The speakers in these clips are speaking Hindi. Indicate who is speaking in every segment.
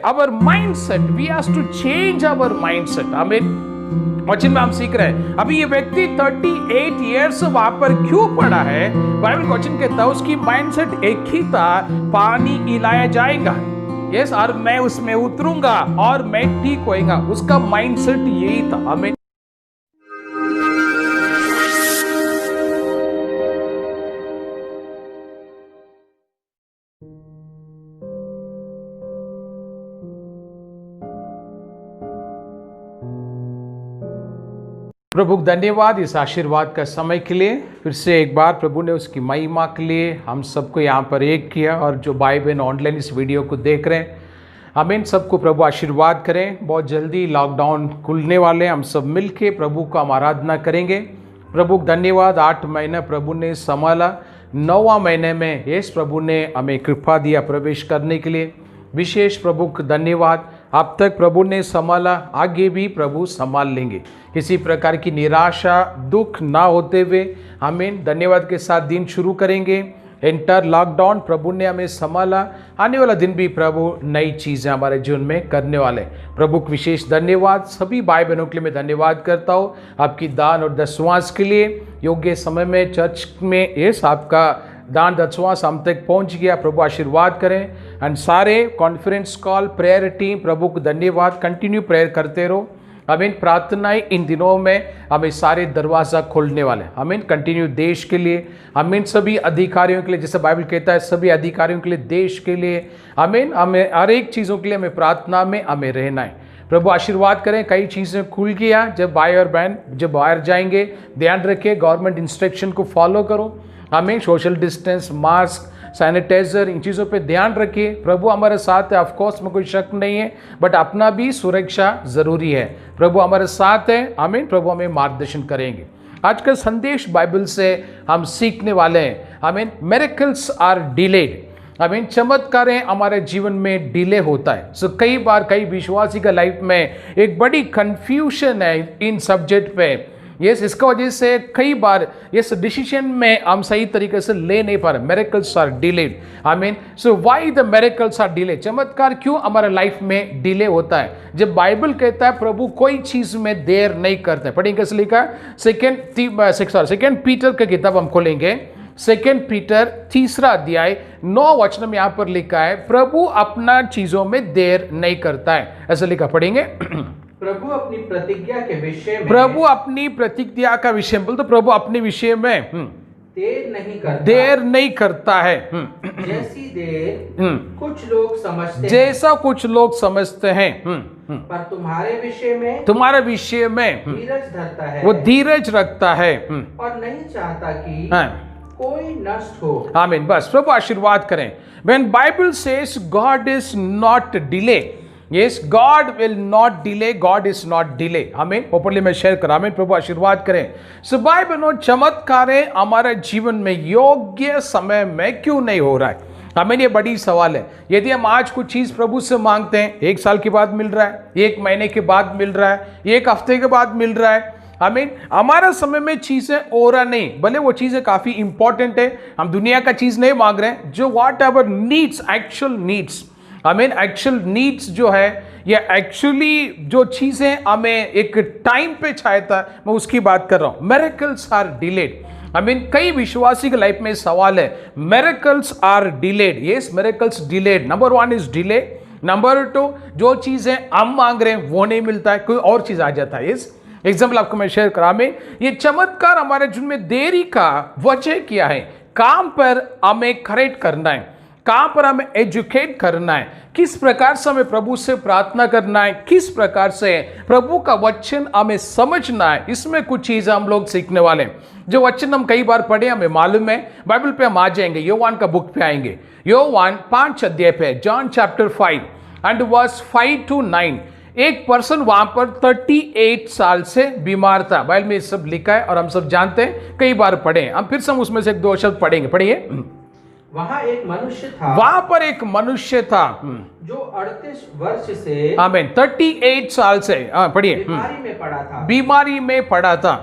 Speaker 1: our mindset. We have to change our mindset. आमीन। वचन में हम सीख रहे हैं अभी ये व्यक्ति 38 ईयर्स वहां पर क्यों पड़ा है। बाइबल वचन कहता है उसकी माइंडसेट एक ही था, पानी पिलाया जाएगा, यस, और मैं उसमें उतरूंगा और मैं ठीक होएगा। उसका माइंडसेट यही था। आमीन। प्रभु धन्यवाद इस आशीर्वाद का समय के लिए। फिर से एक बार प्रभु ने उसकी महिमा के लिए हम सबको यहाँ पर एक किया, और जो भाई बहन ऑनलाइन इस वीडियो को देख रहे हैं, हम इन सबको प्रभु आशीर्वाद करें। बहुत जल्दी लॉकडाउन खुलने वाले, हम सब मिलके प्रभु को हम आराधना करेंगे। प्रभु धन्यवाद, 8 महीने प्रभु ने संभाला, 9वां महीने में यस प्रभु ने हमें कृपा दिया प्रवेश करने के लिए। विशेष प्रभु को धन्यवाद। अब तक प्रभु ने संभाला, आगे भी प्रभु संभाल लेंगे। किसी प्रकार की निराशा दुख ना होते हुए आमीन धन्यवाद के साथ दिन शुरू करेंगे। एंटर लॉकडाउन प्रभु ने हमें संभाला, आने वाला दिन भी प्रभु नई चीज़ें हमारे जीवन में करने वाले। प्रभु को विशेष धन्यवाद। सभी भाई बहनों के लिए मैं धन्यवाद करता हूँ आपकी दान और दशवांश के लिए। योग्य समय में चर्च में यस आपका दान दशवांश हम तक पहुँच गया। प्रभु आशीर्वाद करें। एंड सारे कॉन्फ्रेंस कॉल प्रेयर टीम प्रभु को धन्यवाद। कंटिन्यू प्रेयर करते रहो। आमीन। प्रार्थनाएं इन दिनों में हमें सारे दरवाज़ा खोलने वाले। आमीन। कंटिन्यू देश के लिए, आमीन, सभी अधिकारियों के लिए, जैसे बाइबल कहता है सभी अधिकारियों के लिए, देश के लिए, आमीन, हमें हर एक चीज़ों के लिए हमें प्रार्थना में हमें रहना है। प्रभु आशीर्वाद करें। कई चीज़ें खुल गया। जब भाई और बहन जब बाहर जाएंगे ध्यान रखिए, गवर्नमेंट इंस्ट्रक्शन को फॉलो करो। हमें सोशल डिस्टेंस, मास्क, सैनिटाइजर, इन चीज़ों पे ध्यान रखिए। प्रभु हमारे साथ है, ऑफकोर्स में कोई शक नहीं है, बट अपना भी सुरक्षा जरूरी है। प्रभु हमारे साथ है। आमीन। प्रभु हमें मार्गदर्शन करेंगे। आज का संदेश बाइबल से हम सीखने वाले हैं। आमीन। Miracles are delayed. आमीन। चमत्कारें हमारे जीवन में डिले होता है। सो कई बार कई विश्वासी का लाइफ में एक बड़ी कंफ्यूजन है इन सब्जेक्ट पे। यस, इसका वजह से कई बार इस डिसीजन में हम सही तरीके से ले नहीं पा रहे। Miracles are delayed. I mean, so why the miracles are delay? चमत्कार क्यों हमारे लाइफ में डिले होता है? जब बाइबल कहता है प्रभु कोई चीज में देर नहीं करते। पढ़ेंगे कैसे लिखा है? सेकेंड पीटर का किताब हम खोलेंगे। 2 पीटर 3 अध्याय 9 वचन में यहाँ पर लिखा है प्रभु अपना चीजों में देर नहीं करता है। ऐसा लिखा, पढ़ेंगे।
Speaker 2: प्रभु अपनी प्रतिज्ञा के विषय में,
Speaker 1: प्रभु अपनी प्रतिज्ञा का विषय में, बोल तो प्रभु अपने विषय में
Speaker 2: देर नहीं करता
Speaker 1: है।
Speaker 2: जैसी देर कुछ लोग समझते
Speaker 1: जैसा कुछ लोग समझते हैं,
Speaker 2: पर तुम्हारे विषय में धीरज धरता है,
Speaker 1: वो धीरज रखता है
Speaker 2: और नहीं चाहता कि कोई नष्ट हो।
Speaker 1: आमीन। बस प्रभु आशीर्वाद करें। When Bible says God is not delay, yes, God will not delay, God is not delay। आमीन। ओपनली मैं शेयर करा। आमीन। प्रभु आशीर्वाद करें। सो भाई बहनों, चमत्कारें हमारे जीवन में योग्य समय में क्यों नहीं हो रहा है? हमें ये बड़ी सवाल है। यदि हम आज कुछ चीज प्रभु से मांगते हैं, 1 साल के बाद मिल रहा है, 1 महीने के बाद मिल रहा है, 1 हफ्ते के बाद मिल रहा है, आमीन, हमारा समय में चीजें हो रहा नहीं, भले वो चीजें काफी इंपॉर्टेंट है, हम दुनिया का चीज नहीं मांग रहे हैं, जो what ever needs, actual needs, आमीन, एक्चुअल नीड्स जो है, या एक्चुअली जो चीजें हमें एक टाइम पे चाहता है, मैं उसकी बात कर रहा हूं। Miracles are delayed. I mean, कई विश्वासी की लाइफ में सवाल है, miracles are delayed. Yes, miracles delayed. Number 1 is delay. Number 2, जो चीजें हम मांग रहे हैं वो नहीं मिलता है, कोई और चीज आ जाता है। यस, एग्जाम्पल आपको मैं शेयर करा। में ये चमत्कार हमारे जीवन में देरी का वजह क्या है? काम पर हमें करेक्ट करना है, कहां पर हमें एजुकेट करना है, किस प्रकार से हमें प्रभु से प्रार्थना करना है, किस प्रकार से प्रभु का वचन हमें समझना है, इसमें कुछ चीजें हम लोग सीखने वाले हैं। जो वचन हम कई बार पढ़े, हमें मालूम है, बाइबल पे हम आ जाएंगे, योवान का बुक पे आएंगे। योवान 5 अध्याय पे, John chapter 5 and verse 5 to 9। एक पर्सन वहां पर 38 साल से बीमार था। बाइबल में सब लिखा है और हम सब जानते हैं, कई बार पढ़े। हम फिर से हम उसमें से 1-2 शब्द पढ़ेंगे। पढ़िए।
Speaker 2: वहां एक मनुष्य था,
Speaker 1: वहां पर एक मनुष्य था
Speaker 2: जो 38 वर्ष से,
Speaker 1: आमीन, 38 साल से, पढ़िए, बीमारी में पड़ा था।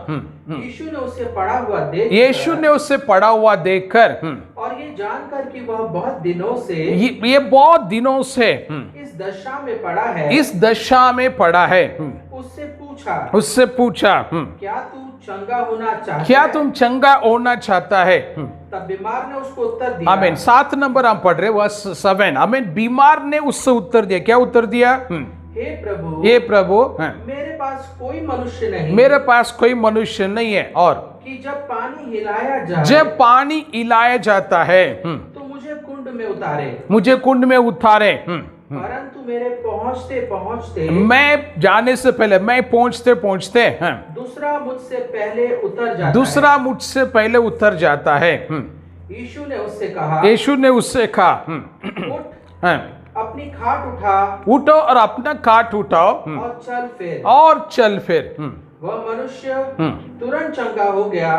Speaker 2: यीशु ने उससे पड़ा हुआ देखकर,
Speaker 1: यीशु ने उससे पड़ा हुआ देखकर
Speaker 2: और ये जानकर कि वह बहुत दिनों से
Speaker 1: ये बहुत दिनों से
Speaker 2: इस दशा में पड़ा है,
Speaker 1: इस दशा में पड़ा है, उससे पूछा
Speaker 2: क्या तू चंगा होना चाहता
Speaker 1: क्या
Speaker 2: है?
Speaker 1: तुम चंगा होना चाहता है?
Speaker 2: तब बीमार ने उसको उत्तर दिया,
Speaker 1: आमीन। 7 नंबर हम पढ़ रहे वर्स 7। आमीन। बीमार ने उससे उत्तर दिया, क्या उत्तर दिया? हे प्रभु,
Speaker 2: मेरे पास कोई मनुष्य नहीं,
Speaker 1: मेरे पास कोई मनुष्य नहीं है, और
Speaker 2: कि जब पानी हिलाया जाए,
Speaker 1: जब पानी हिलाया जाता है
Speaker 2: तो मुझे कुंड में उतारे,
Speaker 1: मुझे कुंड में उतारे,
Speaker 2: परंतु मेरे पहुंचते पहुंचते,
Speaker 1: मैं जाने से पहले, मैं पहुंचते पहुंचते
Speaker 2: दूसरा मुझसे पहले उतर जाता
Speaker 1: दूसरा मुझसे पहले उतर जाता है।
Speaker 2: यीशु ने उससे कहा,
Speaker 1: यीशु ने उससे कहा,
Speaker 2: उठ, अपनी खाट उठा,
Speaker 1: उठो और अपना खाट उठाओ
Speaker 2: और चल फिर। वह मनुष्य
Speaker 1: तुरंत
Speaker 2: चंगा हो गया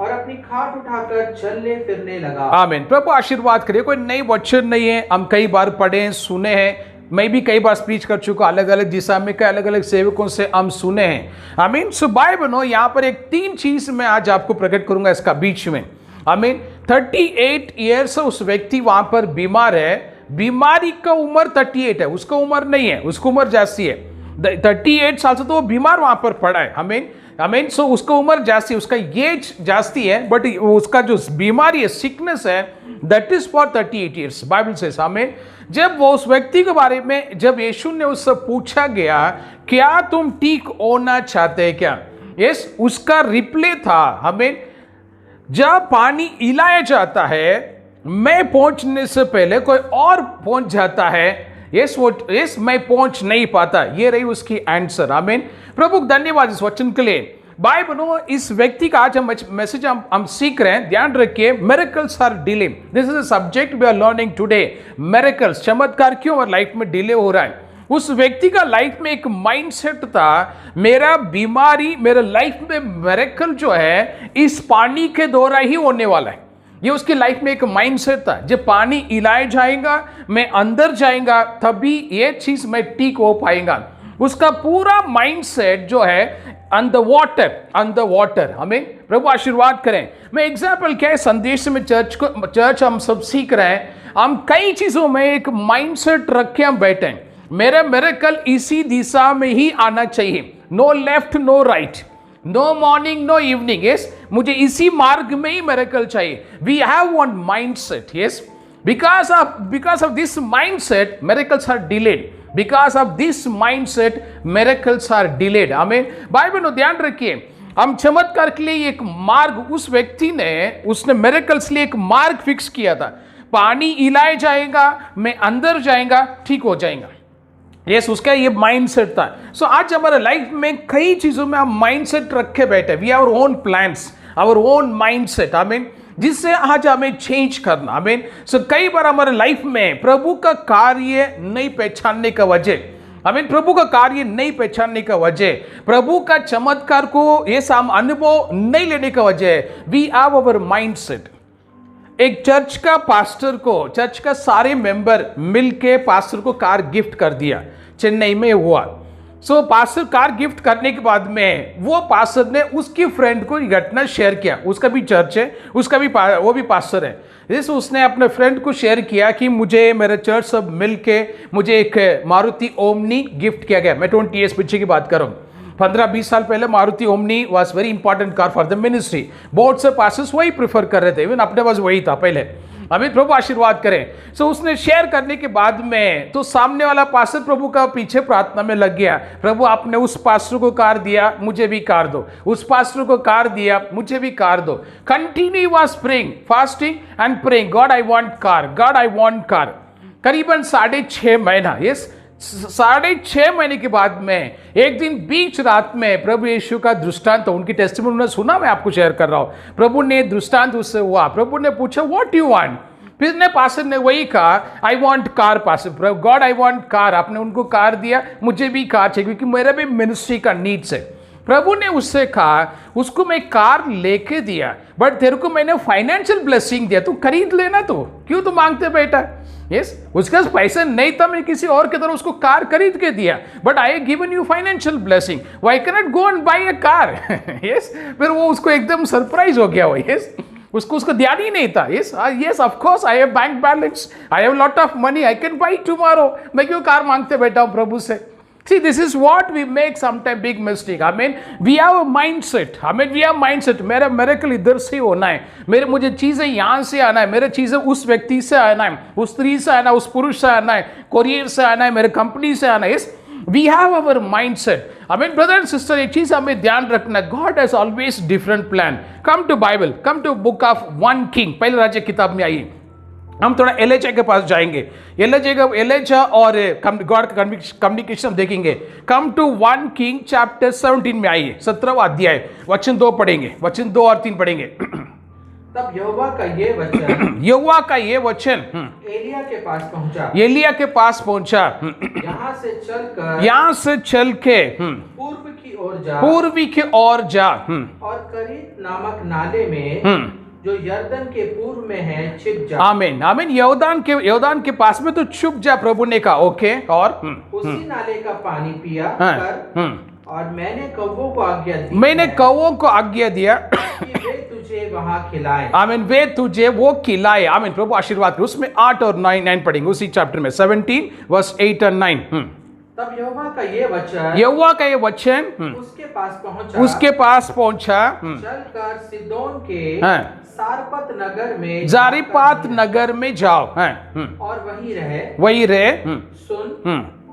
Speaker 2: और अपनी खाट उठाकर चलने फिरने लगा।
Speaker 1: आमीन। प्रभु आशीर्वाद करिए। कोई नई वचन नहीं है, हम कई बार पढ़े हैं, सुने हैं, मैं भी कई बार स्पीच कर चुका, अलग अलग दिशा में कई अलग अलग सेवकों से हम सुने हैं। आमीन। सो भाई बहनों, यहाँ पर एक 3 चीज मैं आज आपको प्रकट करूंगा इसका बीच में। आमीन। 38 ईयर्स उस व्यक्ति वहां पर बीमार है, बीमारी का उम्र 38 है, उसका उम्र नहीं है, उसकी उम्र जास्ती है। 38 साल से तो वो बीमार वहां पर पड़ा है। आमीन। आमीन। सो उसका उम्र जास्ती, उसका एज जास्ती है, बट उसका जो बीमारी है, सिकनेस है, that is for 38 years, Bible से। आमीन। जब वो उस व्यक्ति के बारे में, जब यीशु ने उससे पूछा गया, क्या तुम ठीक होना चाहते हैं क्या? यस, उसका रिप्लाई था, हमें जब पानी हिलाया जाता है, मैं पहुंचने से पहले कोई और पहुंच जाता है, यस मैं पहुंच नहीं पाता। ये रही उसकी आंसर। आमीन। प्रभु धन्यवाद इस वचन के लिए। भाई बहनों, इस व्यक्ति का आज हम मैसेज हम सीख रहे हैं। ध्यान रखिए, miracles are delay. This is a subject we are learning today. Miracles, चमत्कार क्यों और लाइफ में डिले हो रहा है? उस व्यक्ति का लाइफ में एक माइंडसेट था, मेरा बीमारी, मेरे लाइफ में मिरेकल जो है इस पानी के द्वारा ही होने वाला है। ये उसकी लाइफ में एक माइंडसेट था। जब पानी हिलाया जाएगा, मैं अंदर जाएगा, तभी ये चीज मैं ठीक हो पाएगा। उसका पूरा माइंडसेट जो है ऑन द वाटर। हमें प्रभु आशीर्वाद करें। मैं एग्जाम्पल क्या है, संदेश में चर्च हम सब सीख रहे हैं। हम कई चीजों में एक माइंडसेट रख के हम बैठे हैं। मेरा मिरेकल इसी दिशा में ही आना चाहिए, no left no right, no morning no evening. Yes, मुझे इसी मार्ग में ही मिरेकल चाहिए। We have one mindset. Yes, because of this mindset miracles are delayed. Because of this mindset miracles are delayed. हमें भाई बहनों ध्यान रखिए, हम चमत्कार के लिए एक मार्ग, उस व्यक्ति ने, उसने मिरेकल्स लिए एक मार्ग फिक्स किया था। पानी हिलाया जाएगा, मैं अंदर जाएगा, ठीक हो जाएगा। यस, उसका ये माइंडसेट था। सो आज हमारे लाइफ में कई चीजों में हम माइंडसेट रखे बैठे, we our own plans, our own mindset. आमीन। जिससे आज हमें चेंज करना। आमीन। सो कई बार हमारे लाइफ में प्रभु का कार्य नहीं पहचानने का वजह, आमीन, प्रभु का कार्य नहीं पहचानने का वजह, प्रभु का चमत्कार को ये साम अनुभव नहीं लेने का वजह, वी हैव आवर माइंडसेट। एक चर्च का पास्टर को, चर्च का सारे मेंबर मिलके पास्टर को कार गिफ्ट कर दिया, चेन्नई में हुआ। सो पास्टर कार गिफ्ट करने के बाद में वो पास्टर ने उसकी फ्रेंड को ये घटना शेयर किया। उसका भी चर्च है, उसका भी वो भी पास्टर है। इस उसने अपने फ्रेंड को शेयर किया कि मुझे मेरे चर्च सब मिलके मुझे एक मारुति ओमनी गिफ्ट किया गया। मैं 20 ईयर्स पीछे की बात कर रहा हूँ। 15-20 साल पहले Maruti omni was very important car for the ministry. बहुत से पास्टर्स वही प्रेफर कर रहे थे, इवन अपने पास वही था पहले। अभी प्रभु आशीर्वाद करें। सो उसने शेयर करने के बाद में तो सामने वाला पास्टर प्रभु का पीछे प्रार्थना में लग गया। प्रभु आपने उस पास्टर को कार दिया, मुझे भी कार दो। उस पास्टर को कार दिया, मुझे भी कार दो। Continue was praying, fasting and praying, God I want car, God I want car. करीबन 6.5 महीना, यस 6.5 महीने के बाद में एक दिन बीच रात में प्रभु यीशु का दृष्टांत, उनकी टेस्टिमनी उन्होंने सुना, मैं आपको शेयर कर रहा हूं। प्रभु ने दृष्टांत उससे हुआ। प्रभु ने पूछा व्हाट यू वांट, फिर ने पास्टर ने वही कहा I want car pastor, God I want car. आपने उनको कार दिया, मुझे भी कार चाहिए क्योंकि मेरा भी मिनिस्ट्री का नीड्स है। प्रभु ने उससे कहा उसको मैं कार लेके दिया, बट तेरे को मैंने फाइनेंशियल ब्लेसिंग दिया, तू खरीद लेना, तो क्यों तू मांगते बेटा। यस, उसके पास पैसा नहीं था, मैं किसी और की तरह उसको कार खरीद के दिया, but I have given you financial blessing, why can not go and buy a car. Yes, फिर वो उसको एकदम सरप्राइज हो गया वो। यस, उसको उसको ध्यान ही नहीं था। Yes yes of course I have bank balance, I have lot of money, I can buy tomorrow. मैं क्यों कार मांगते बैठा हूं प्रभु से? See, this is what we make sometimes big mistake. I mean, we have a mindset. I mean, we have mindset. मेरा miracle इधर से होना है, मुझे चीजें यहाँ से आना है, मेरे चीजें उस व्यक्ति से आना है, उस स्त्री से आना है, उस पुरुष से आना है, कोरियर से आना है, मेरे कंपनी से आना है। Yes, we have our mindset. I mean, brother and sister, एक चीज हमें ध्यान रखना, God has always different plan. Come to Bible, come to book of 1 King. पहले राज्य किताब में आइए, हम थोड़ा एलेजा के पास जाएंगे। एलेजा और गॉड का कम्युनिकेशन हम देखेंगे। कम टू 1 किंग चैप्टर 17 में आइए, 17वां अध्याय, वचन 2 पढ़ेंगे, वचन 2 और 3 पढ़ेंगे।
Speaker 2: तब यहोवा का ये वचन एलिया के पास पहुंचा, यहाँ से चल के पूर्वी की ओर जा और करीत नामक नाले में जो यरदन के पूर्व में है छिप जा।
Speaker 1: आमीन आमीन। यरदन के पास में तो छुप जा, प्रभु ने कहा। ओके, और
Speaker 2: उसी नाले का पानी पिया कर, और मैंने कौवों को आज्ञा दिया कि वे तुझे वहां खिलाए।
Speaker 1: आमीन, वे तुझे वो खिलाए। आमीन, प्रभु आशीर्वाद करे। उसमें 8 और 9 पढ़ेंगे उसी चैप्टर में, 17 वर्स 8 और 9।
Speaker 2: तब यहोवा का ये वचन
Speaker 1: उसके पास पहुंचा,
Speaker 2: चलकर सिदोन के
Speaker 1: जारीपात नगर में जाओ,
Speaker 2: और
Speaker 1: वही रहे।
Speaker 2: सुन,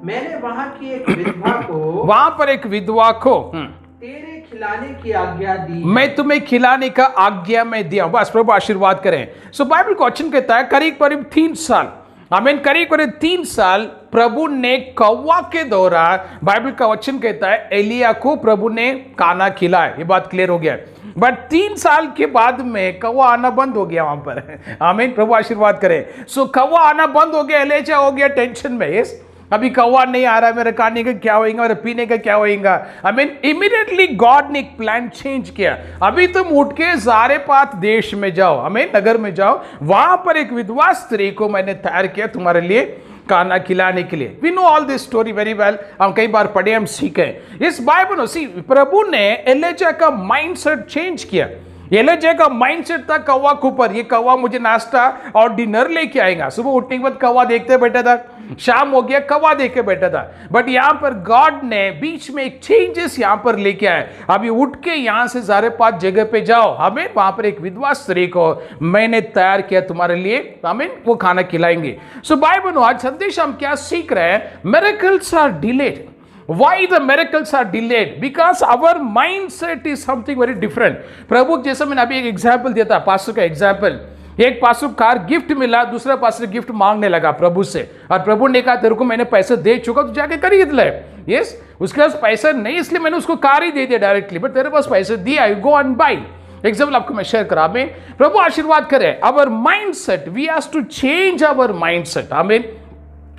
Speaker 2: मैंने वहां की एक विधवा को,
Speaker 1: वहां पर एक विधवा को
Speaker 2: तेरे खिलाने की आज्ञा दी,
Speaker 1: मैं तुम्हें खिलाने का आज्ञा में दिया। बस प्रभु आशीर्वाद करें। सो बाइबल का वचन कहता है करीब 3 साल, आमीन, करीब 3 साल प्रभु ने कौवा के द्वारा, बाइबल का वचन कहता है एलिया को प्रभु ने खाना खिलाया। ये बात क्लियर हो गया। बट 3 साल के बाद में कौवा आना बंद हो गया वहां पर। आमीन, प्रभु आशीर्वाद करें। सो कौवा आना बंद हो गया, एलिया हो गया टेंशन में। यस, अभी कौवा नहीं आ रहा है, मेरे खाने का क्या होगा, मेरे पीने का क्या होगा। आई मीन इमीडिएटली गॉड ने एक प्लान चेंज किया। अभी तुम उठ के जारेपात देश में जाओ, आमीन, नगर में जाओ, वहां पर एक विधवा स्त्री को मैंने तैयार किया तुम्हारे लिए खाना खिलाने के लिए। We know all this story very well, हम कई बार पढ़े, हम सीखे इस बाइबल। सी, प्रभु ने एलिया का माइंडसेट चेंज किया। एलिया का माइंडसेट था कौवा के ऊपर, ये कौवा मुझे नाश्ता और डिनर लेके आएगा। सुबह उठने के बाद कौवा देखते बैठा था, शाम हो गया कौवा देख के बैठा था। बट यहां पर गॉड ने बीच में एक चेंजेस यहां पर लेके आए। अभी उठ के यहां से जारेपात जगह पे जाओ, हमें वहां पर एक विधवा स्त्री को मैंने तैयार किया तुम्हारे लिए, हमें वो खाना खिलाएंगे। सो बाइबल आज संदेश हम क्या सीख रहे हैं? Miracles are delayed. Why the miracles are delayed? Because our mindset is something very different. प्रभु, जैसा मैंने अभी एक एग्जाम्पल दिया था, पास्टर का एग्जाम्पल। एक पास्टर कार गिफ्ट मिला, दूसरा पास्टर गिफ्ट मांगने लगा प्रभु से, और प्रभु ने कहा तेरे को मैंने पैसे दे चुका, तू जाके खरीद ले। यस, उसके पास पैसा नहीं इसलिए मैंने उसको कार ही दे दिया डायरेक्टली, बट तेरे पास पैसे दिया, you go and buy. Example आपको मैं शेयर करा। आमीन, प्रभु आशीर्वाद करे। Our mindset, we have to change our mindset. आमीन,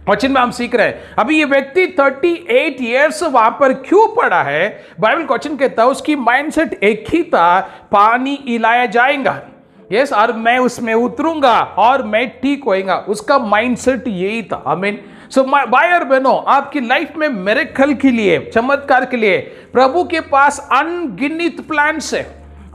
Speaker 1: वचन में हम सीख रहे हैं। अभी ये व्यक्ति 38 ईयर्स वहां पर क्यों पड़ा है? बाइबल का वचन कहता है उसकी माइंडसेट एक ही था, पानी इलाया जाएगा, यस, और मैं उसमें उतरूंगा और मैं ठीक होएगा। उसका माइंडसेट यही था। आमीन। सो भाई और बहनों, आपकी लाइफ में मिरेकल के लिए, चमत्कार के लिए प्रभु के पास अनगिनत प्लान्स है,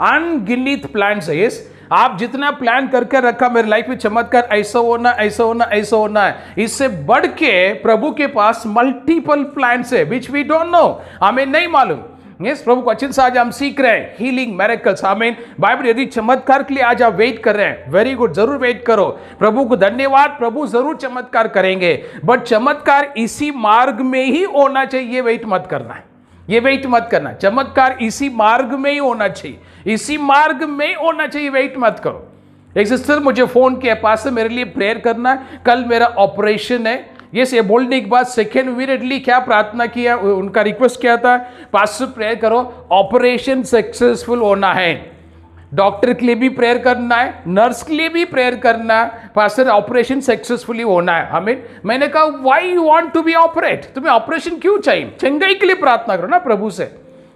Speaker 1: अनगिनत प्लान्स है। यस, आप जितना प्लान करके रखा मेरे लाइफ में चमत्कार ऐसा होना, ऐसा होना, ऐसा होना है, इससे बढ़ के प्रभु के पास मल्टीपल प्लान्स है विच वी डोंट नो, हमें नहीं मालूम। यस, प्रभु को अच्छे से आज हम सीख रहे हैं हीलिंग मिरेकल्स। आमीन। बाइबल यदि चमत्कार के लिए आज आप वेट कर रहे हैं, वेरी गुड, जरूर वेट करो। प्रभु को धन्यवाद, प्रभु जरूर चमत्कार करेंगे, बट चमत्कार इसी मार्ग में ही होना चाहिए, वेट मत करना है, ये वेट मत करना। चमत्कार इसी मार्ग में ही होना चाहिए, इसी मार्ग में ही होना चाहिए, वेट मत करो। एक सिस्टर मुझे फोन किया, पास से मेरे लिए प्रेयर करना, कल मेरा ऑपरेशन है। ये बोलने के बाद सेकेंड इमीडिएटली क्या प्रार्थना किया, उनका रिक्वेस्ट किया था, पास से प्रेयर करो, ऑपरेशन सक्सेसफुल होना है। डॉक्टर के लिए भी प्रेयर करना है, नर्स के लिए भी प्रेयर करना है, पास्टर ऑपरेशन सक्सेसफुली होना है। हमें, मैंने कहा why you want to be operate, तुम्हें ऑपरेशन क्यों चाहिए? चंगाई के लिए प्रार्थना करो ना प्रभु से,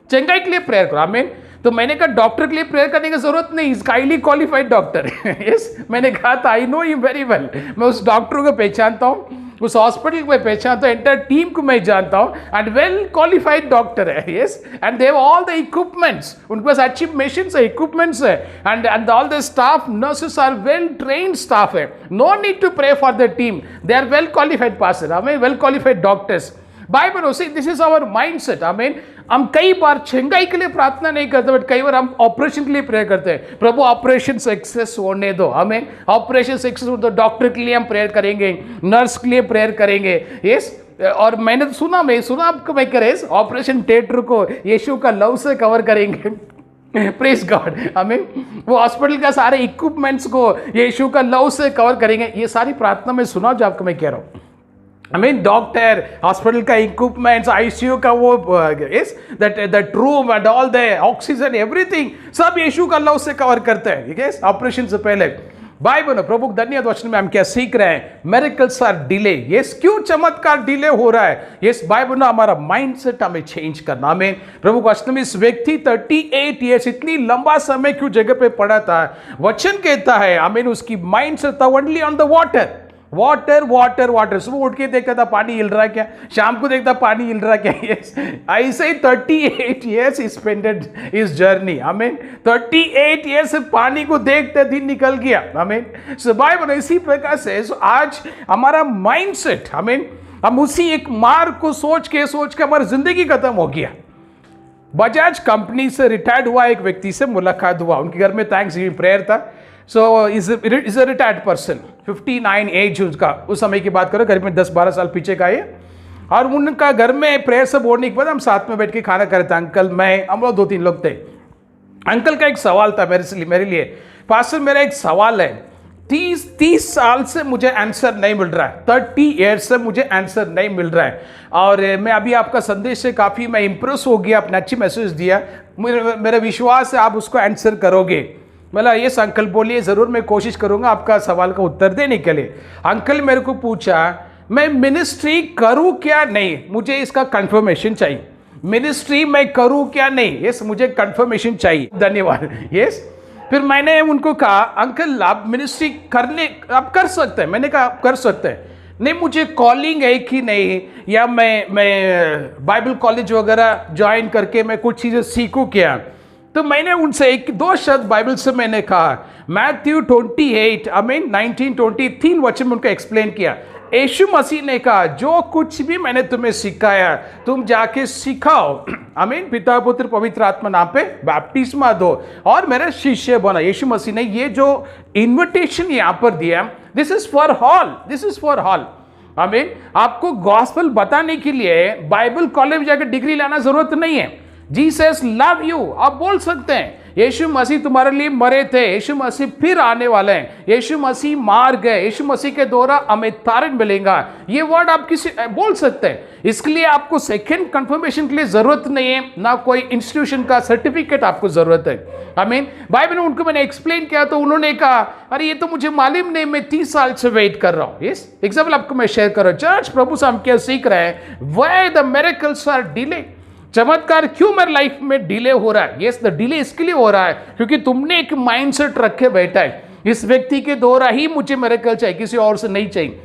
Speaker 1: चंगाई के लिए प्रेयर करो। आमीन। तो मैंने कहा डॉक्टर के लिए प्रेयर करने की जरूरत नहीं, is highly qualified doctor. Yes, मैंने कहा था I know you very well, मैं उस डॉक्टर को पहचानता हूँ। उस हॉस्पिटल को मैं पहचानता हूँ, एंटायर टीम को मैं जानता हूँ, एंड वेल क्वालिफाइड डॉक्टर है, yes, and they have all the equipments, उनके पास अच्छी मशीन्स है, इक्विपमेंट्स है, and all the staff nurses are well trained staff है. No need to pray for the team, they are well qualified pastor, I mean well qualified doctors. Bible हो see this is our mindset. I mean हम कई बार छंगाई के लिए प्रार्थना नहीं करते, बट कई बार हम ऑपरेशन के लिए प्रेयर करते हैं, प्रभु ऑपरेशन सक्सेस होने दो, हमें ऑपरेशन सक्सेस हो दो. डॉक्टर के लिए हम प्रेयर करेंगे, नर्स के लिए प्रेयर करेंगे, यस. और मैंने तो सुना आपको मैं करे ऑपरेशन थिएटर को यीशु का लव से कवर करेंगे. Praise God. आई मीन वो हॉस्पिटल का सारे इक्विपमेंट्स को यीशु का लव से कवर करेंगे. ये सारी प्रार्थना में सुना जो आपको मैं कह रहा हूँ. आई मीन डॉक्टर, हॉस्पिटल का इक्विपमेंट्स, आईसीयू का वो इस that room and all the oxygen everything सब यीशु का लव से कवर करते हैं, ठीक है, ऑपरेशन से पहले. बाइबल प्रभु धन्यवाद वचन में हम क्या सीख रहे हैं? Miracles are delay. यस, क्यों चमत्कार डिले हो रहा है? यस, बाइबल ना हमारा माइंडसेट हमें चेंज करना. हमें प्रभु वचन में इस व्यक्ति 38 ईयर्स इतनी लंबा समय क्यों जगह पे पड़ा था? वचन कहता है आई मीन उसकी माइंडसेट था only on the water. Water water water. सुबह उठ के देखता था पानी हिल रहा है क्या, शाम को देखता पानी हिल रहा है क्या. यस, ऐसे ही 38 ईयर्स स्पेंडेड इस जर्नी. आई मीन 38 ईयर्स पानी को देखते दिन निकल गया. आई मीन सो बाइबल इसी प्रकार से आज हमारा माइंडसेट, आई मीन हम उसी एक मार्ग को सोच के हमारी जिंदगी खत्म हो गया. बजाज कंपनी से रिटायर्ड हुआ एक व्यक्ति से मुलाकात हुआ, उनके घर में थैंक्स गिविंग प्रेयर था. So is a retired person, 59 age उसका, उस समय की बात करो, करीब में 10-12 साल पीछे का ये. और उनका घर में प्रेयर से बोलने के बाद हम साथ में बैठ के खाना कर रहे थे. अंकल, मैं, हम लोग 2-3 लोग थे. अंकल का एक सवाल था मेरे लिए, पास्टर मेरा एक सवाल है, 30 साल से मुझे आंसर नहीं मिल रहा है, 30 ईयर्स से मुझे आंसर नहीं मिल रहा है, और मैं अभी आपका संदेश से काफ़ी मैं इंप्रेस हो गया, अपना अच्छी मैसेज दिया, मेरा विश्वास है आप उसको आंसर करोगे. बोला यस अंकल, बोलिए, ज़रूर मैं कोशिश करूंगा आपका सवाल का उत्तर देने के लिए. अंकल मेरे को पूछा मैं मिनिस्ट्री करूं क्या नहीं, मुझे इसका कंफर्मेशन चाहिए. मिनिस्ट्री मैं करूं क्या नहीं, यस मुझे कंफर्मेशन चाहिए. धन्यवाद. यस, फिर मैंने उनको कहा अंकल आप मिनिस्ट्री आप कर सकते हैं. मैंने कहा आप कर सकते हैं. नहीं, मुझे कॉलिंग है कि नहीं, या मैं बाइबल कॉलेज वगैरह ज्वाइन करके मैं कुछ चीज़ें सीखूं क्या. तो मैंने उनसे 1-2 शब्द बाइबल से मैंने कहा. मैथ्यू 28 आई मीन 19-23 वचन में उनको एक्सप्लेन किया. यीशु मसीह ने कहा जो कुछ भी मैंने तुम्हें सिखाया तुम जाके सिखाओ. आई मीन पिता पुत्र पवित्र आत्मा नाम पे बैप्टिस्मा दो और मेरे शिष्य बना. यीशु मसीह ने ये जो इन्विटेशन यहाँ पर दिया, this is for all, this is for all. I mean आपको गॉस्पेल बताने के लिए बाइबल कॉलेज जाकर डिग्री लाना जरूरत नहीं है. जीसस लव यू आप बोल सकते हैं. यीशु मसीह तुम्हारे लिए मरे थे, यीशु मसीह फिर आने वाले हैं, यीशु मसीह मार गए, यीशु मसीह के द्वारा हमें तारण मिलेगा. ये वर्ड आप किसी बोल सकते हैं. इसके लिए आपको सेकंड कंफर्मेशन के लिए जरूरत नहीं है, ना कोई इंस्टीट्यूशन का सर्टिफिकेट आपको जरूरत है. आई मीन बाइबल में उनको मैंने एक्सप्लेन किया तो उन्होंने कहा अरे ये तो मुझे मालूम नहीं, मैं 30 साल से वेट कर रहा हूँ. यस, एग्जाम्पल आपको मैं शेयर कर रहा हूँ. चर्च प्रभु से हम क्या सीख रहे हैं? Why the miracles are delay. चमत्कार क्यों मेरे लाइफ में डिले हो रहा है? यस, द डिले इसके लिए हो रहा है क्योंकि तुमने एक माइंडसेट रखे बैठा है, इस व्यक्ति के द्वारा ही मुझे मिरेकल चाहिए, किसी और से नहीं चाहिए.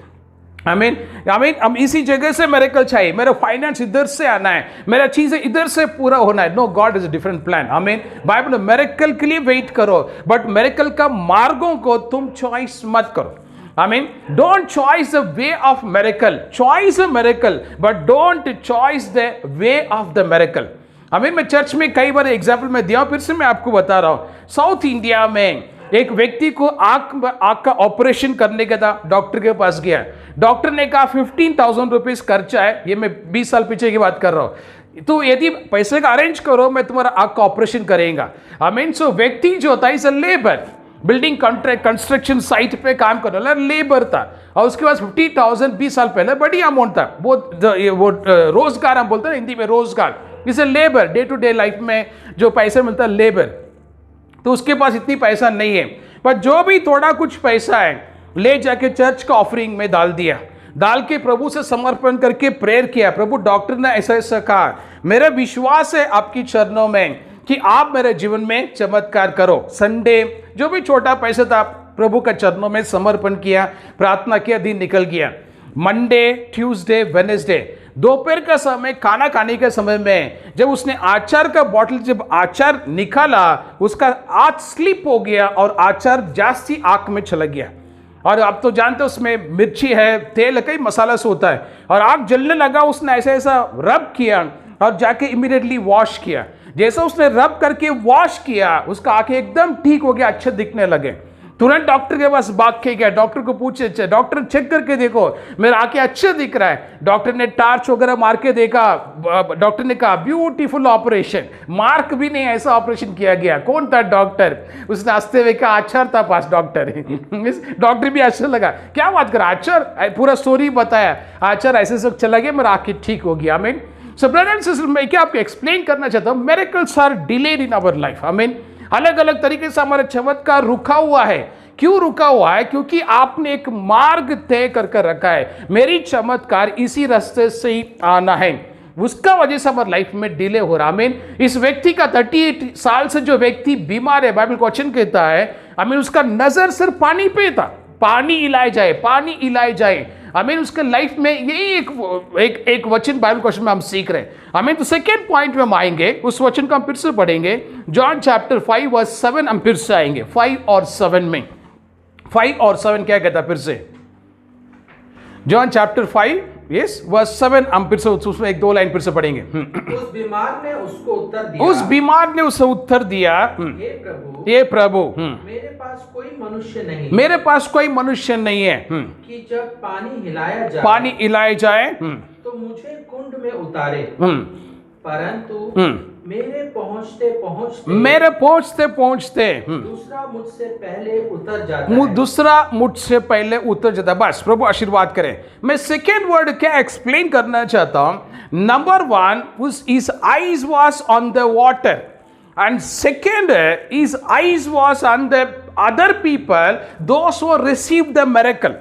Speaker 1: आई मीन हम इसी जगह से मिरेकल चाहिए, मेरा फाइनेंस इधर से आना है, मेरा चीजें इधर से पूरा होना है. No, God is a different plan. I mean Bible miracle के लिए वेट करो, बट मिरेकल का मार्गों को तुम चॉइस मत करो. I mean, don't choose the way of miracle. Choose a miracle, but don't choose the way of the miracle. I mean, मैं चर्च में कई बार एग्जाम्पल में दिया, फिर से मैं आपको बता रहा हूँ. साउथ इंडिया में एक व्यक्ति को आँख का ऑपरेशन करने का था, डॉक्टर के पास गया. डॉक्टर ने कहा 15,000 रुपीज खर्चा है. ये मैं 20 साल पीछे की बात कर रहा हूँ. तो यदि पैसे का अरेंज करो मैं तुम्हारा आँख का ऑपरेशन करेगा. आई मीन सो व्यक्ति जो होता है is a labour, building contract construction site पे काम करने वाला लेबर था, और उसके पास 50,000 20 साल पहले बड़ी अमाउंट था. वो रोजगार हम बोलते हैं हिंदी में, रोजगार is a labour. Day to day life में जो पैसा मिलता है लेबर, तो उसके पास इतनी पैसा नहीं है, पर जो भी थोड़ा कुछ पैसा है ले जाके चर्च का ऑफरिंग में डाल दिया. डाल के प्रभु से समर्पण करके प्रेयर किया. प्रभु डॉक्टर ने ऐसा ऐसा कहा, मेरा विश्वास है आपकी चरणों में कि आप मेरे जीवन में चमत्कार करो. संडे जो भी छोटा पैसा था प्रभु का चरणों में समर्पण किया, प्रार्थना किया, दिन निकल गया. मंडे, ट्यूसडे, वेडनेसडे, दोपहर का समय खाना खाने के समय में जब उसने आचार का बॉटल जब आचार निकाला, उसका आंख स्लिप हो गया और आचार जास्ती आंख में चला गया। और आप तो जानते हो उसमें मिर्ची है, तेल है, कई मसाला से होता है, और आंख जलने लगा। उसने ऐसा ऐसा रब किया और जाके इमीडिएटली वॉश किया। जैसा उसने रब करके वॉश किया, उसका आंखें एकदम ठीक हो गया, अच्छे दिखने लगे। तुरंत डॉक्टर के पास भाग के गया, डॉक्टर को पूछे, डॉक्टर चेक करके देखो मेरा आंखें अच्छे दिख रहा है। डॉक्टर ने टार्च वगैरह मार के देखा, डॉक्टर ने कहा ब्यूटीफुल ऑपरेशन, मार्क भी नहीं, ऐसा ऑपरेशन किया गया। कौन था डॉक्टर? उसने हंसते हुए कहा आचार था पास डॉक्टर। डॉक्टर भी अच्छा लगा, क्या बात कर आचार, पूरा स्टोरी बताया, आचार ऐसे सब चला गया, मेरा आंखें ठीक हो गया। आमीन। सो ब्रदर एंड सिस्टर, मैं क्या आपको एक्सप्लेन करना चाहता हूं, miracles are delayed in our life. आमीन। अलग अलग तरीके से हमारा चमत्कार रुका हुआ है। क्यों रुका हुआ है? क्योंकि आपने एक मार्ग तय कर रखा है, मेरी चमत्कार इसी रास्ते से ही आना है, उसका वजह से हमारे लाइफ में डिले हो रहा। आमीन। इस व्यक्ति का 38 साल से जो व्यक्ति बीमार है, बाइबल क्वेश्चन कहता है, आमीन, उसका नजर सिर्फ पानी पे था, पानी इलाए जाए, पानी इलाए जाए। आमीन। उसके लाइफ में यही एक वचन बाइबल क्वेश्चन में हम सीख रहे हैं। आमीन। तो सेकेंड पॉइंट में हम आएंगे, उस वचन को हम फिर से पढ़ेंगे, जॉन चैप्टर 5 वर्स 7 हम फिर से आएंगे। 5 और 7 में, 5 और 7 क्या कहता है फिर से? जॉन चैप्टर 5 यस वर्स 7 हम फिर से उसमें एक दो लाइन फिर से पढ़ेंगे।
Speaker 2: उस बीमार ने उसको उत्तर दिया,
Speaker 1: उस बीमार ने उसे उत्तर दिया, हे प्रभु,
Speaker 2: मेरे पास कोई मनुष्य नहीं,
Speaker 1: मेरे पास कोई मनुष्य नहीं है
Speaker 2: कि जब पानी हिलाया जाए तो मुझे कुंड में उतारे, परंतु मेरे पहुंचते पहुंचते दूसरा मुझसे पहले उतर जाता है। बस प्रभु आशीर्वाद करें। मैं सेकेंड वर्ड क्या एक्सप्लेन करना चाहता हूं। Number 1, his eyes was on the water, and second, his eyes was on the other people, those who received the miracle।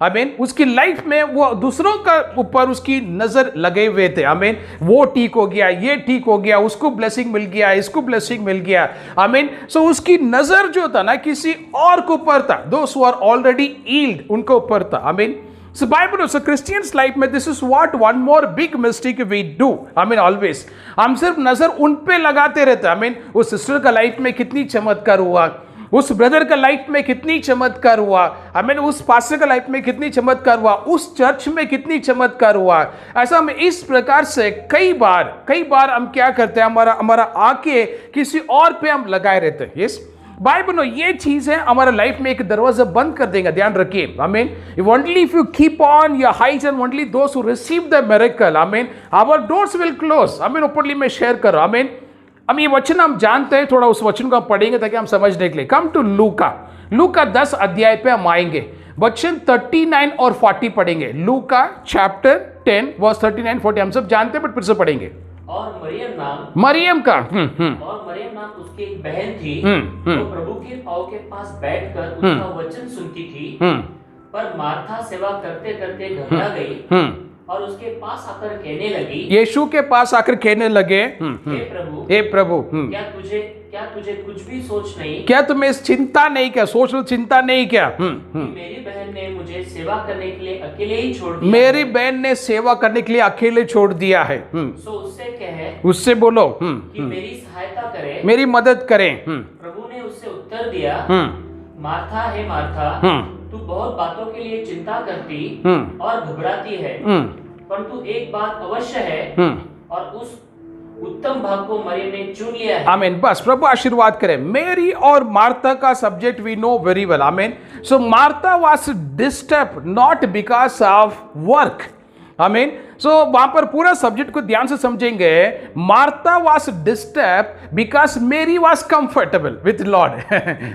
Speaker 2: आमीन। उसकी लाइफ में वो दूसरों का ऊपर उसकी नजर लगे हुए थे। आमीन। वो ठीक हो गया, ये ठीक हो गया, उसको ब्लेसिंग मिल गया, इसको ब्लेसिंग मिल गया। आमीन। सो उसकी नजर जो था ना किसी और के ऊपर था, those who are already healed उनके ऊपर था। आमीन। So Bible, so Christians life में this is what one more big mistake we do. I mean always हम सिर्फ नजर उन पे लगाते रहते हैं। I mean उस सिस्टर का लाइफ में कितनी चमत्कार हुआ, उस ब्रदर का लाइफ में कितनी चमत्कार हुआ, I mean उस पास्टर का लाइफ में कितनी चमत्कार हुआ, उस चर्च में कितनी चमत्कार हुआ। ऐसा हम इस प्रकार से कई बार हम क्या करते हैं, हमारा आंखें किसी और पे हम लगाए रहते हैं। यस, बाइबल ये चीज है हमारा लाइफ में एक दरवाजा बंद कर देगा, ध्यान रखिए। आमीन। Only if you keep on your eyes and only those who receive the miracle, आमीन, आवर डोर्स विल क्लोज। आमीन। ओपनली मैं शेयर कर रहा हूं। आमीन। अब ये वचन हम जानते हैं, थोड़ा उस वचन को हम पढ़ेंगे ताकि हम समझने के लिए। कम टू लूका 10 अध्याय पे हम आएंगे, वचन 39 और 40 पढ़ेंगे। लूका चैप्टर 10 वर्स 39 40 हम सब जानते हैं, बट फिर से पढ़ेंगे।
Speaker 3: और मरियम नाम उसकी एक बहन थी, वो प्रभु के पांव के पास बैठकर उसका वचन सुनती थी। पर मार्था सेवा करते करते घबरा गई और उसके पास आकर कहने लगी,
Speaker 1: यीशु के पास आकर कहने लगे, हे प्रभु,
Speaker 3: क्या तुझे कुछ भी सोच नहीं,
Speaker 1: क्या तुम्हें चिंता नहीं, क्या सोच लो, चिंता नहीं क्या?
Speaker 3: मेरी बहन ने मुझे सेवा करने के लिए अकेले ही छोड़ दिया,
Speaker 1: मेरी बहन ने सेवा करने के लिए अकेले छोड़ दिया है।
Speaker 3: सो उससे कहे,
Speaker 1: उससे बोलो
Speaker 3: कि मेरी सहायता करे,
Speaker 1: मेरी मदद करें।
Speaker 3: प्रभु ने उससे उत्तर दिया, मार्था हे मार्था, तू बहुत बातों के लिए चिंता करती और घबराती है, परंतु एक बात अवश्य है और उस उत्तम भाग को मरियम ने चुन लिया है।
Speaker 1: आमीन। बस प्रभु आशीर्वाद करें। मेरी और मार्था का subject we know very well. आमीन। So Martha was disturb not because of work. आमीन। सो वहां पर पूरा सब्जेक्ट को ध्यान से समझेंगे। Martha was disturb because Mary was comfortable with Lord.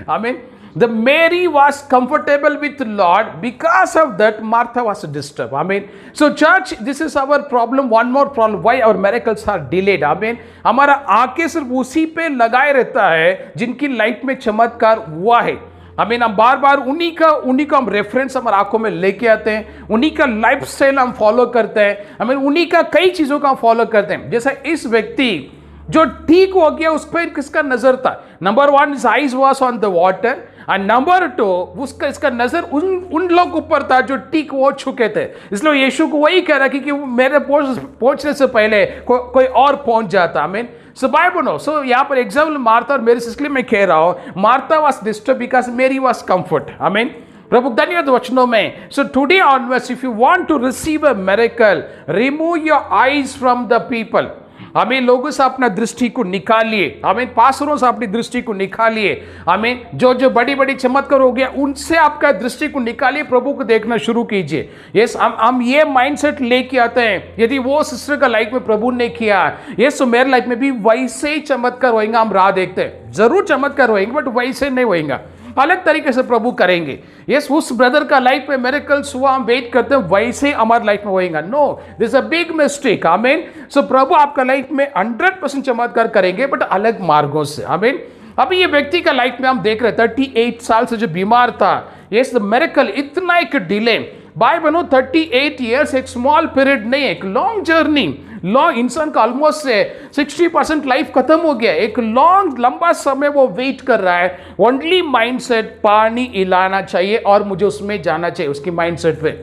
Speaker 1: आमीन। The Mary was comfortable with the Lord, because of that Martha was disturbed. Amen. So church, this is our problem. One more problem. Why our miracles are delayed? Amen. हमारा आंखें सिर्फ उसी पे लगाए रहता है जिनकी लाइफ में चमत्कार हुआ है। आमीन। हम बार बार उन्हीं का हम रेफरेंस हमारे आंखों में लेके आते हैं, उन्हीं का लाइफस्टाइल हम फॉलो करते हैं। आमीन। उन्हीं का कई चीजों का हम फॉलो करते हैं। जैसा इस व्यक्ति जो ठीक हो गया, उस पर किसका नजर था? Number 1, his eyes was on the water,
Speaker 2: and number 2, उसका इसका नजर उन लोग ऊपर था जो ठीक हो चुके थे, इसलिए यीशु को वही कह रहा कि मेरे पहुंचने से पहले कोई और पहुंच जाता। आमीन। सो बाइबल नो, सो यहाँ पर एग्जाम्पल मार्था और मेरी, इसलिए मैं कह रहा हूं Martha was disturb because Mary was comfort. आमीन। प्रभु धन्यवाद वचनों में। So today onwards if you want to receive a miracle, remove your eyes from the people. हमें लोगों से अपना दृष्टि को निकालिए, हमें पासरों से अपनी दृष्टि को निकालिए, हमें जो बड़ी बड़ी चमत्कार हो गया उनसे आपका दृष्टि को निकालिए, प्रभु को देखना शुरू कीजिए। यस, हम ये माइंडसेट लेके आते हैं, यदि वो सिस्टर का लाइफ में प्रभु ने किया, यस तो मेरे लाइफ में भी वैसे ही चमत्कार होएगा। हम राह देखते हैं, जरूर चमत्कार होएंगे बट वैसे नहीं होएगा, अलग तरीके से प्रभु करेंगे। यस, उस ब्रदर का लाइफ में मिरेकल्स हुआ, हम वेट करते हैं, वैसे ही हमारे लाइफ में होएगा। No, this is a big mistake. आमीन। सो प्रभु आपका लाइफ में 100% चमत्कार करेंगे बट अलग मार्गों से। आमीन। अभी ये व्यक्ति का लाइफ में हम देख रहे हैं 38 साल से जो बीमार था, यस द मिरेकल इतना एक डिले, बाय बनो 38 ईयर्स एक स्मॉल पीरियड नहीं, एक लॉन्ग जर्नी, लॉन्ग, इंसान का ऑलमोस्ट से 60% लाइफ खत्म हो गया, एक लॉन्ग लंबा समय वो वेट कर रहा है। ओनली माइंडसेट पानी इलाना चाहिए और मुझे उसमें जाना चाहिए, उसकी माइंडसेट पे।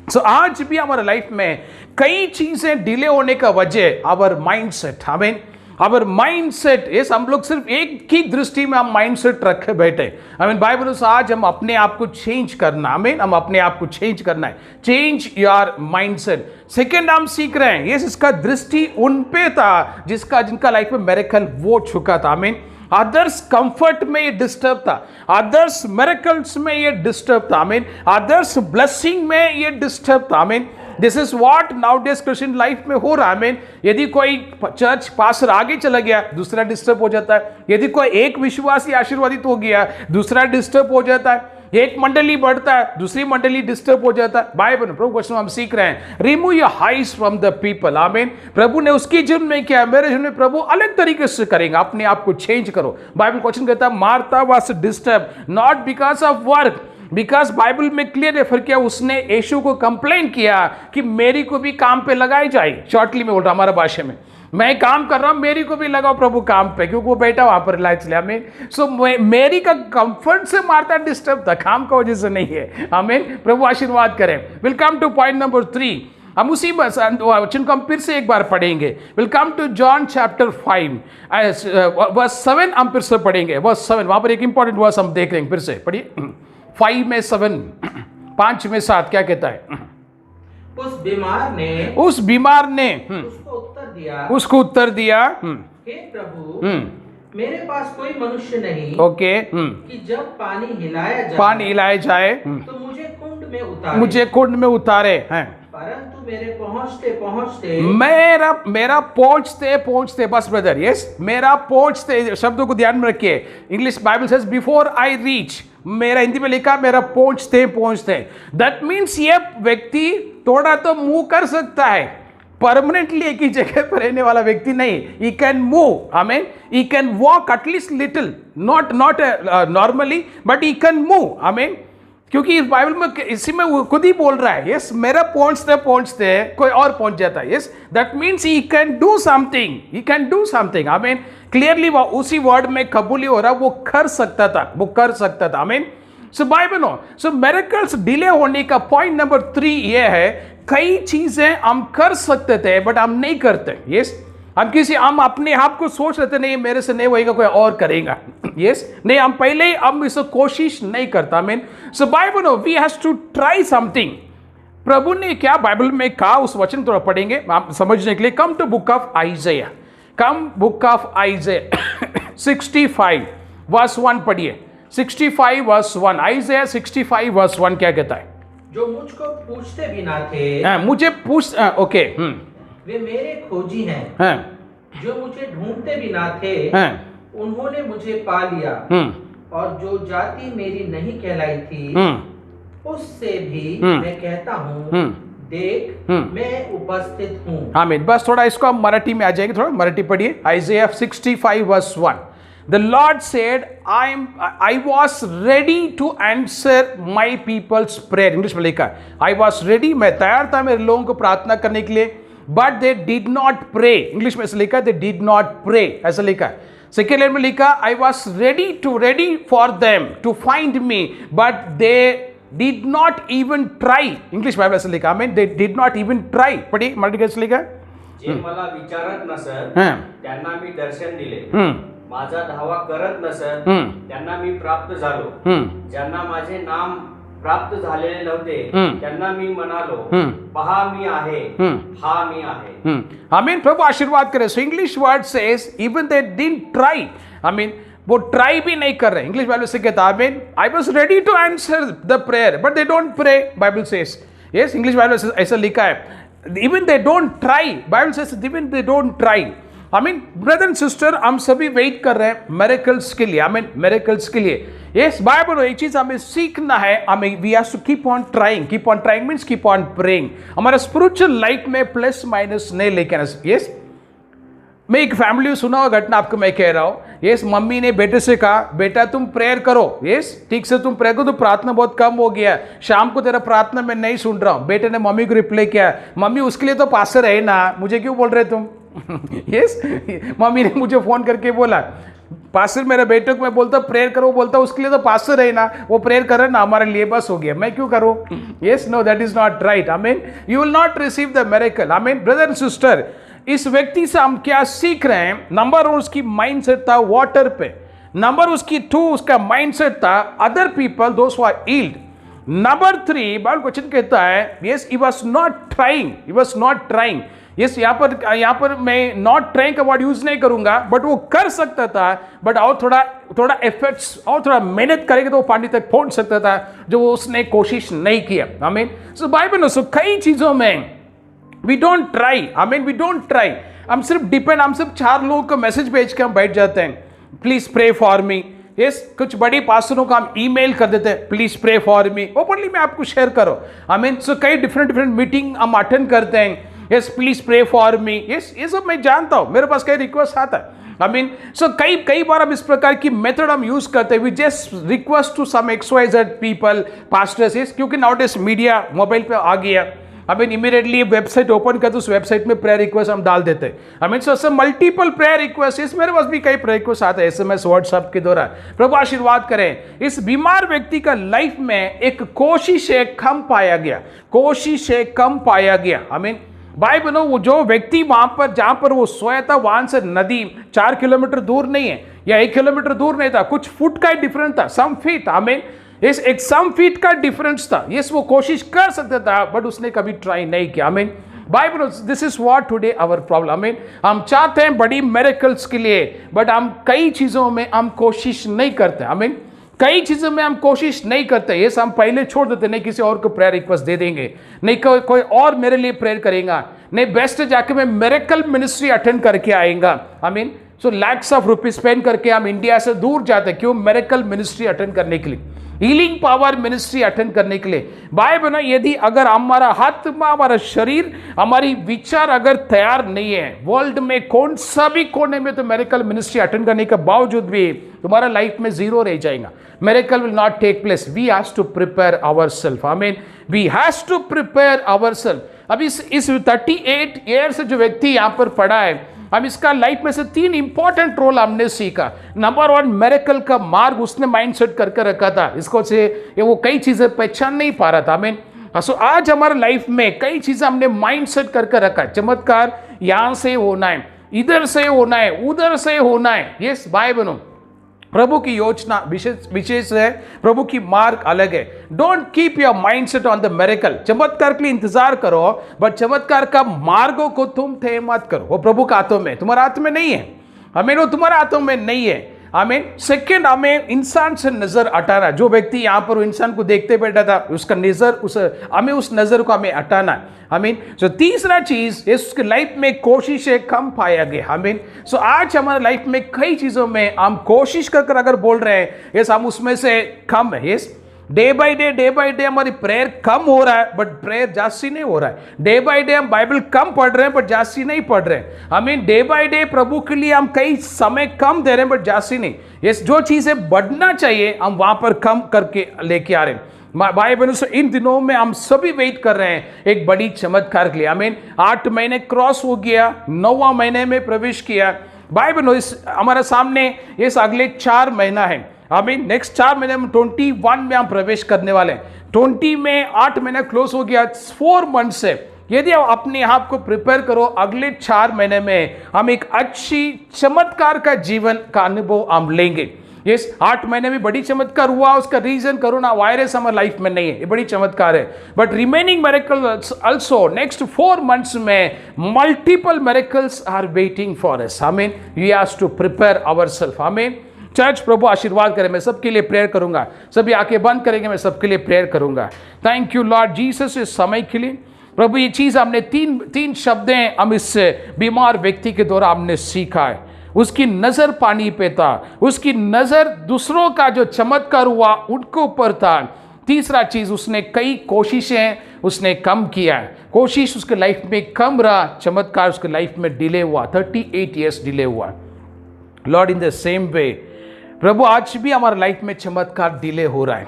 Speaker 2: सो आज भी हमारे लाइफ में कई चीजें डिले होने का वजह आवर माइंडसेट। हमें आवर माइंडसेट, यस हम लोग सिर्फ एक ही दृष्टि में हम माइंडसेट रखे बैठे। आई मीन बाइबल से आज हम अपने आप को चेंज करना, आमीन, हम अपने आप को चेंज करना है, चेंज योर माइंडसेट। सेकंड हम सीख रहे हैं, यस इसका दृष्टि उन पे था जिनका लाइफ में मिरेकल वो चुका था। आमीन। अदर्स कंफर्ट में ये डिस्टर्ब था, अदर्स मिरेकल्स में ये डिस्टर्ब था। आमीन। अदर्स ब्लेसिंग में ये डिस्टर्ब था। आमीन। This is what nowadays Christian life में हो रहा है। आमीन। यदि कोई चर्च पास्टर आगे चला गया, दूसरा डिस्टर्ब हो जाता है। यदि कोई एक विश्वासी आशीर्वादित हो गया, दूसरा डिस्टर्ब हो जाता है। एक मंडली बढ़ता है, दूसरी मंडली डिस्टर्ब हो जाता है। बाइबल प्रभु क्वेश्चन हम सीख रहे हैं, remove your eyes from the people. आमीन। प्रभु ने उसकी जीवन में किया, मेरे जीवन में प्रभु अलग तरीके से करेंगे। अपने आप को चेंज करो। बाइबल क्वेश्चन कहता है Martha was disturb not because of work, because Bible में क्लियर रेफर किया, उसने यीशु को कंप्लेन किया कि मेरी को भी काम पे लगाई जाए। शॉर्टली में बोल रहा हमारा भाषा में, मैं काम कर रहा हूं, मेरी को भी लगाओ प्रभु काम पे, क्योंकि वो बैठा वहां पर रिलायंस ले। हमें सो मेरी का कंफर्ट से मारता डिस्टर्ब था, काम का वजह से नहीं है। हमें प्रभु आशीर्वाद करें। Will come two point number 3। हम उसी वचन को हम फिर से एक बार पढ़ेंगे। Will come to John chapter 5 verse 7 हम फिर से पढ़ेंगे। वर्स 7 वहां पर एक इंपॉर्टेंट वर्स हम देख लेंगे, फिर से पढ़िए। 5 में 7, 5 में 7 क्या कहता है?
Speaker 4: उस बीमार ने
Speaker 2: उसको उत्तर दिया,
Speaker 4: हे प्रभु, मेरे पास कोई मनुष्य नहीं
Speaker 2: ओके
Speaker 4: कि जब पानी
Speaker 2: हिलाया जाए
Speaker 4: तो मुझे कुंड में उतारे
Speaker 2: हैं,
Speaker 4: परंतु मेरे पहुंचते
Speaker 2: मेरा पहुंचते बस ब्रदर, यस मेरा पहुंचते शब्दों को ध्यान में रखिए। English Bible says before I reach, मेरा हिंदी में लिखा मेरा पहुंचते। दैट मीन्स ये व्यक्ति थोड़ा तो मूव कर सकता है, परमानेंटली एक ही जगह पर रहने वाला व्यक्ति नहीं। ही कैन मूव, आमीन, he can walk at least little, not normally but he can move. आमीन। क्योंकि इस बाइबल में इसी में वो खुद ही बोल रहा है, यस मेरा पहुंचते कोई और पहुंच जाता है। Yes that means he can do something, आमीन। क्लियरली वो उसी वर्ड में कबूली हो रहा, वो कर सकता था, आमीन। सो बाइबल नो, सो मिरेकल्स डिले होने का पॉइंट नंबर 3 ये है, कई चीजें हम कर सकते थे बट हम नहीं करते। यस हम अपने आप को सोच रहे थे नहीं मेरे से नहीं होएगा, कोई और करेगा। यस नहीं, हम पहले ही हम इसे कोशिश नहीं करता। आमीन। So Bible no we have to try something. प्रभु ने क्या बाइबल में कहा, उस वचन थोड़ा पढ़ेंगे आप समझने के लिए। Come to book of Isaiah, 65 verse 1 पढ़िए। 65 वर्स 1, आइज़ाया 65 वर्स 1 क्या कहता है?
Speaker 4: जो मुझको पूछते भी ना थे,
Speaker 2: मुझे ओके,
Speaker 4: वे मेरे खोजी हैं, जो मुझे ढूंढते भी ना थे, उन्होंने मुझे पा लिया। और जो जाति मेरी नहीं कहलाई थी, उससे भी मैं कहता हूँ, देख मैं उपस्थित हूँ।
Speaker 2: आमीन। बस थोड़ा इसको हम मराठी में आ जाएंगे, थोड़ा मराठी पढ़िए। Isaiah 65 verse 1, The Lord said, I was ready to answer my people's prayer. English में लिखा है I was ready, मैं तैयार था मेरे लोगों को प्रार्थना करने के लिए, but they did not pray. English में ऐसा लिखा है they did not pray, ऐसा लिखा है। सेकेंड लाइन में लिखा I was ready for them to find me but they did not even try. English Bible से लिखा, आमीन. They did not even try. पढ़िए मराठी कैसे लिखा.
Speaker 5: जे मला विचारत नसत त्यांना मी दर्शन दिले. माझा धावा करत नसत त्यांना मी प्राप्त झालो. ज्यांना माझे नाम प्राप्त झालेले नव्हते त्यांना मी म्हणालो पहा मी आहे, हा मी आहे.
Speaker 2: आमीन. प्रभु आशीर्वाद करे. So English word says even they didn't try. आमीन. वो ट्राई भी नहीं कर रहे. इंग्लिश बाइबल से कहता है आमीन I was ready to answer the prayer but they don't pray. Bible says yes. English Bible से ऐसा लिखा है even they don't try. Bible says even they don't try. आमीन. ब्रदर एंड सिस्टर, हम सभी वेट कर रहे हैं मिरेकल्स के लिए. आमीन. मिरेकल्स के लिए यस. बाइबल एक चीज हमें सीखना है. हमें we have to keep on trying. Keep on trying means keep on praying. हमारा स्पिरिचुअल लाइफ में प्लस माइनस नहीं लेके आना. यस. मैं एक फैमिली सुना हुआ घटना आपको मैं कह रहा हूं. यस. मम्मी ने बेटे से कहा बेटा तुम प्रेयर करो. यस. ठीक से तुम प्रेयर करो. तो प्रार्थना बहुत कम हो गया, शाम को तेरा प्रार्थना मैं नहीं सुन रहा हूं. बेटे ने मम्मी को रिप्लाई किया मम्मी उसके लिए तो पास्टर है ना, मुझे क्यों बोल रहे तुम. यस. मम्मी ने मुझे फोन करके बोला पास्टर मेरे बेटे को मैं बोलता प्रेयर करो, बोलता उसके लिए तो पास्टर है ना, वो प्रेयर करे ना हमारे लिए बस हो गया, मैं क्यों करूं. Yes. Know that is not right. I mean you will not receive the miracle. I mean brother and sister, इस व्यक्ति से हम क्या सीख रहे हैं. नंबर 1 उसकी माइंडसेट था वाटर पे. नंबर उसकी 2 उसका माइंडसेट था other people those who are healed. Number 3 Bible question कहता है yes he was not trying. He was not trying. Yes. यहाँ पर मैं नॉट ट्राइंग का वर्ड यूज नहीं करूंगा बट वो कर सकता था बट और थोड़ा एफर्ट्स और थोड़ा मेहनत करेगा तो वो पानी तक पहुंच सकता था जो उसने कोशिश नहीं किया. आई मीन सो बाइबल सो कई चीजों में we don't try. I mean we don't try. हम सिर्फ डिपेंड, हम सिर्फ 4 लोगों को मैसेज भेज के हम बैठ जाते हैं please pray for me. Yes. कुछ बड़ी पास्टरों को हम ईमेल कर देते हैं please pray for me. Openly मैं आपको शेयर करो. आई मीन सो कई डिफरेंट मीटिंग हम अटेंड करते हैं. Yes please pray for me. Yes ये सब मैं जानता हूं, मेरे पास कई रिक्वेस्ट आता है. आई मीन सो कई बार हम इस प्रकार की मेथड हम यूज करते हैं. We just request to some XYZ people pastors. Yes. क्योंकि नाउडेज मीडिया मोबाइल पे आ गया. I mean immediately website open कर तो उस वेबसाइट में प्रेयर रिक्वेस्ट हम डाल देते हैं. I mean so multiple prayer request. इस मेरे पास भी कई प्रेयर रिक्वेस्ट आते हैं SMS व्हाट्सएप के द्वारा. प्रभु आशीर्वाद करें. इस बीमार व्यक्ति का लाइफ में एक कोशिश है कम पाया गया. कोशिश है कम पाया गया. आई मीन बाइबल वो जो व्यक्ति वहां पर जहां पर वो सोया था वहां से नदी 4 किलोमीटर दूर नहीं है या 1 किलोमीटर दूर नहीं था, कुछ फुट का ही डिफरेंस था. सम फीट. आई मीन यस एक सम फीट का डिफरेंस था. यस वो कोशिश कर सकता था बट उसने कभी ट्राई नहीं किया. I mean Bible this is what today our problem. I mean हम चाहते हैं बड़ी मिरेकल्स के लिए बट हम कई चीजों में हम कोशिश नहीं करते. आई मीन कई चीजों में हम कोशिश नहीं करते. ये हम पहले छोड़ देते, नहीं किसी और को प्रेयर रिक्वेस्ट दे देंगे, नहीं कोई और मेरे लिए प्रेयर करेगा, नहीं बेस्ट जाके मैं मिरेकल मिनिस्ट्री अटेंड करके आएगा. आई mean so lakhs of rupees spend करके हम इंडिया से दूर जाते क्यों? मिरेकल मिनिस्ट्री अटेंड करने के लिए, हीलिंग पावर मिनिस्ट्री अटेंड करने के लिए. बाइबल ना यदि अगर हमारा आत्मा, हमारा शरीर, हमारी विचार अगर तैयार नहीं है वर्ल्ड में कौन सा भी कोने में तो मिरेकल मिनिस्ट्री अटेंड करने के बावजूद भी तुम्हारा लाइफ में जीरो रह जाएगा. Miracle will not take place. We have to prepare ourselves. I mean we have to prepare ourselves. अब इस 38 ईयर से जो व्यक्ति यहाँ पर पड़ा है, अब इसका लाइफ में से 3 इंपॉर्टेंट रोल हमने सीखा. नंबर 1 मिरेकल का मार्ग उसने माइंडसेट करके रखा था. इसको से वो कई चीजें पहचान नहीं पा रहा था. आई मीन सो आज हमारे लाइफ में कई चीजें हमने माइंडसेट करके रखा है. चमत्कार यहां से होना है, इधर से होना है, उधर से होना है. यस बाइबल प्रभु की योजना विशेष है, प्रभु की मार्ग अलग है. Don't keep your mindset on the miracle. चमत्कार के लिए इंतजार करो बट चमत्कार का मार्गों को तुम तय मत करो. वो प्रभु का हाथों में, तुम्हारे हाथ में नहीं है. हमें वो तुम्हारे हाथों में नहीं है. हमें सेकंड हमें इंसान से नजर हटाना. जो व्यक्ति यहाँ पर इंसान को देखते बैठा था उसका नजर हमें उस नजर को हमें हटाना. आई मीन सो तीसरा चीज उसके लाइफ में कोशिशें कम पाया गया. आई मीन सो आज हमारे लाइफ में कई चीजों में हम कोशिश कर अगर बोल रहे हैं यस हम उसमें से कम है. यस डे बाय डे हमारी प्रेयर कम हो रहा है बट प्रेयर जास्ती नहीं हो रहा है. डे बाय डे हम बाइबल कम पढ़ रहे हैं बट जास्ती नहीं पढ़ रहे हैं. I mean day by day प्रभु के लिए हम कई समय कम दे रहे हैं बट जास्ती नहीं. यस जो चीजें बढ़ना चाहिए हम वहां पर कम करके लेके आ रहे हैं. भाई बहनों से इन दिनों में हम सभी वेट कर रहे हैं एक बड़ी चमत्कार के लिए. आई मीन 8 महीने क्रॉस हो गया, 9वां महीने में प्रवेश किया. भाई बहनों, इस हमारे सामने इस अगले 4 महीना है। आमीन। नेक्स्ट 4 महीने में 21 में हम प्रवेश करने वाले हैं। 20 में 8 महीने क्लोज हो गया, 4 मंथ से यदि आप अपने आप को प्रिपेयर करो, अगले 4 महीने में हम एक अच्छी चमत्कार का जीवन का अनुभव हम लेंगे। यस, 8 महीने में बड़ी चमत्कार हुआ, उसका रीजन कोरोना वायरस हमारे लाइफ में नहीं है, ये बड़ी चमत्कार है। But remaining miracles also next 4 months में multiple miracles are waiting for us. आमीन। We have to prepare ourself. आमीन। चर्च, प्रभु आशीर्वाद करें। मैं सबके लिए प्रेयर करूंगा, सभी आंखें बंद करेंगे, मैं सबके लिए प्रेयर करूंगा। थैंक यू लॉर्ड जीसस इस समय के लिए। प्रभु, ये चीज हमने तीन शब्दें हम इस बीमार व्यक्ति के द्वारा हमने सीखा है। उसकी नजर पानी पे था, उसकी नजर दूसरों का जो चमत्कार हुआ उनके ऊपर था। तीसरा चीज, उसने कई कोशिशें उसने कम किया है, कोशिश उसके लाइफ में कम रहा, चमत्कार उसके लाइफ में डिले हुआ, 38 ईयर्स डिले हुआ। Lord, in the same way प्रभु, आज भी हमारे लाइफ में चमत्कार डिले हो रहा है।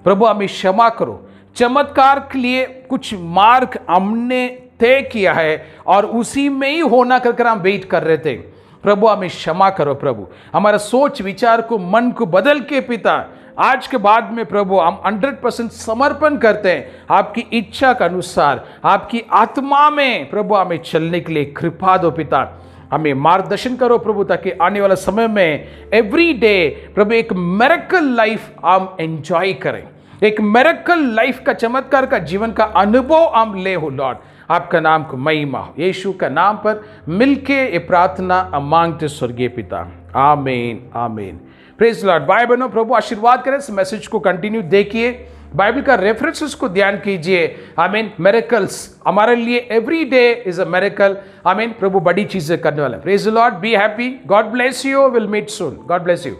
Speaker 2: प्रभु, हमें क्षमा करो। चमत्कार के लिए कुछ मार्ग हमने तय किया है और उसी में ही होना कर हम वेट कर रहे थे। प्रभु, हमें क्षमा करो। प्रभु, हमारा सोच विचार को, मन को बदल के पिता, आज के बाद में प्रभु हम 100% समर्पण करते हैं आपकी इच्छा के अनुसार, आपकी आत्मा में प्रभु हमें चलने के लिए कृपा दो पिता। हमें मार्गदर्शन करो प्रभु, ताकि आने वाला समय में एवरी डे प्रभु एक मिरेकल लाइफ हम एंजॉय करें, एक मिरेकल लाइफ का, चमत्कार का जीवन का अनुभव हम ले हो। लॉर्ड, आपका नाम को महिमा, यीशु का नाम पर मिलके ये प्रार्थना मांगते स्वर्गीय पिता। आमीन, आमीन। Praise Lord. भाई बहनों, प्रभु आशीर्वाद करें। इस मैसेज को कंटिन्यू देखिए, बाइबल का रेफरेंसेस को ध्यान कीजिए। आमीन। मिरेकल्स हमारे लिए every day is a miracle. आमीन। प्रभु बड़ी चीजें करने वाला है। Praise Lord. Be happy. God bless you. Will meet soon. God bless you.